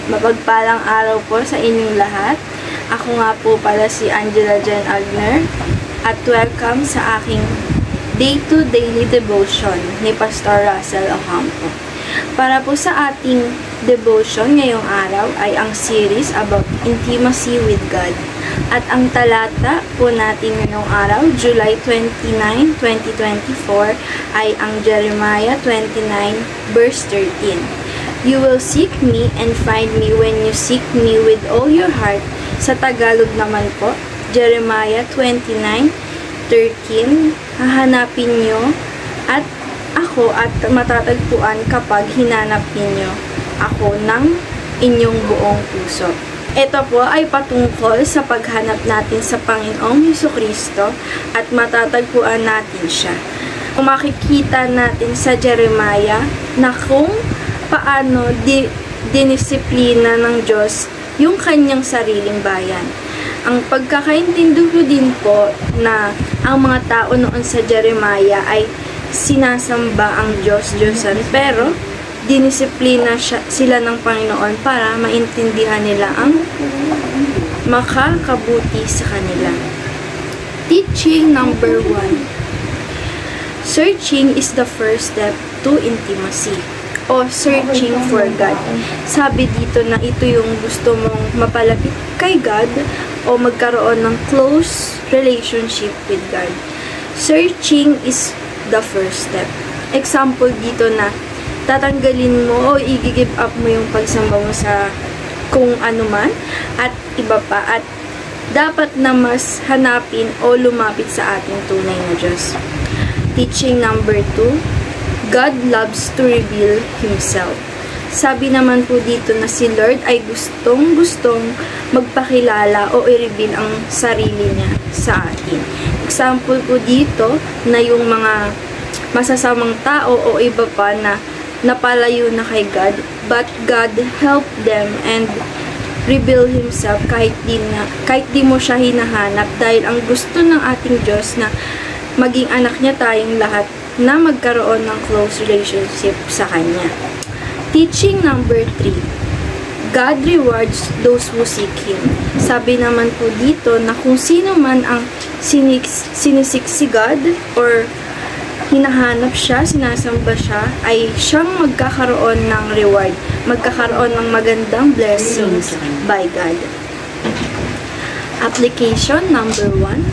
Mapagpalang araw po sa inyong lahat. Ako nga po pala si Angela Jen Agner at welcome sa aking Day 2 Daily Devotion ni Pastor Russell Ocampo. Para po sa ating devotion ngayong araw ay ang series about intimacy with God. At ang talata po natin ngayong araw, July 29, 2024, ay ang Jeremiah 29 verse 13. You will seek me and find me when you seek me with all your heart. Sa Tagalog naman po, Jeremiah 29:13, hahanapin nyo at ako at matatagpuan kapag hinanap ninyo ako ng inyong buong puso. Ito po ay patungkol sa paghanap natin sa Panginoong Hesukristo at matatagpuan natin siya. Kung makikita natin sa Jeremiah na kung paano dinisiplina ng Diyos yung kanyang sariling bayan. Ang pagkakaintindi ko din po na ang mga tao noon sa Jeremiah ay sinasamba ang Diyos-Diyosan, pero dinisiplina sila ng Panginoon para maintindihan nila ang makakabuti sa kanila. Teaching number 1. Searching is the first step to intimacy, o searching for God. Sabi dito na ito yung gusto mong mapalapit kay God o magkaroon ng close relationship with God. Searching is the first step. Example dito na tatanggalin mo o i-give up mo yung pagsamba mo sa kung ano man at iba pa, at dapat na mas hanapin o lumapit sa ating tunay na Diyos. Teaching number 2. God loves to reveal Himself. Sabi naman po dito na si Lord ay gustong-gustong magpakilala o i-reveal ang sarili niya sa atin. Example po dito na yung mga masasamang tao o iba pa na napalayo na kay God, but God helped them and reveal Himself kahit di mo siya hinahanap, dahil ang gusto ng ating Diyos na maging anak niya tayong lahat na magkaroon ng close relationship sa Kanya. Teaching number 3. God rewards those who seek Him. Sabi naman po dito na kung sino man ang sinisik si God or hinahanap siya, sinasamba siya, ay siyang magkakaroon ng reward, magkakaroon ng magandang blessings by God. Application number 1.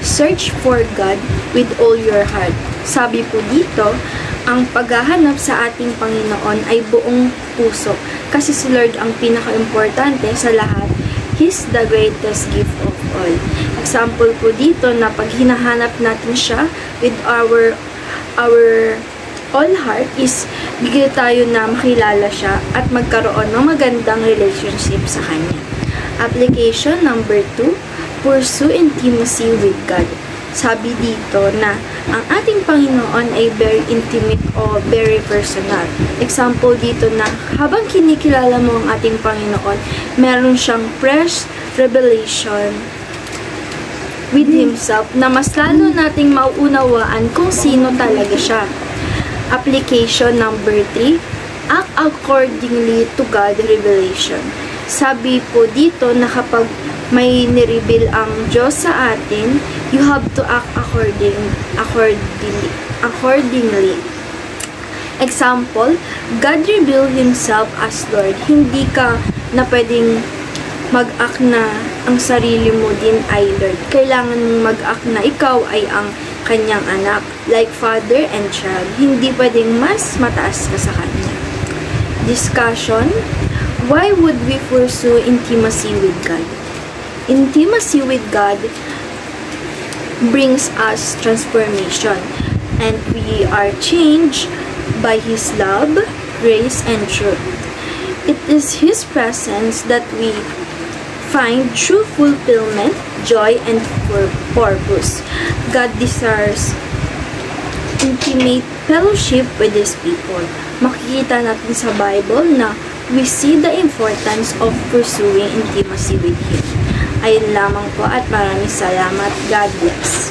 Search for God with all your heart. Sabi po dito, ang paghahanap sa ating Panginoon ay buong puso. Kasi si Lord ang pinaka-importante sa lahat. He's the greatest gift of all. Example po dito na pag hinahanap natin siya with our all heart is bigyan tayo na makilala siya at magkaroon ng magandang relationship sa Kanya. Application number 2. Pursue intimacy with God. Sabi dito na ang ating Panginoon ay very intimate o very personal. Example dito na habang kinikilala mo ang ating Panginoon, meron siyang fresh revelation with Himself na mas lalo nating mauunawaan kung sino talaga siya. Application number 3. Act accordingly to God's revelation. Sabi po dito na kapag may nireveal ang Diyos sa atin, you have to act accordingly. Example, God revealed Himself as Lord. Hindi ka na pwedeng mag-act na ang sarili mo din ay Lord. Kailangan mong mag-act na ikaw ay ang Kanyang anak, like father and child. Hindi pwedeng mas mataas ka sa Kanya. Discussion, why would we pursue intimacy with God? Intimacy with God brings us transformation, and we are changed by His love, grace, and truth. It is His presence that we find true fulfillment, joy, and purpose. God desires intimate fellowship with His people. Makikita natin sa Bible na we see the importance of pursuing intimacy with Him. Ayun lamang po at maraming salamat. God bless.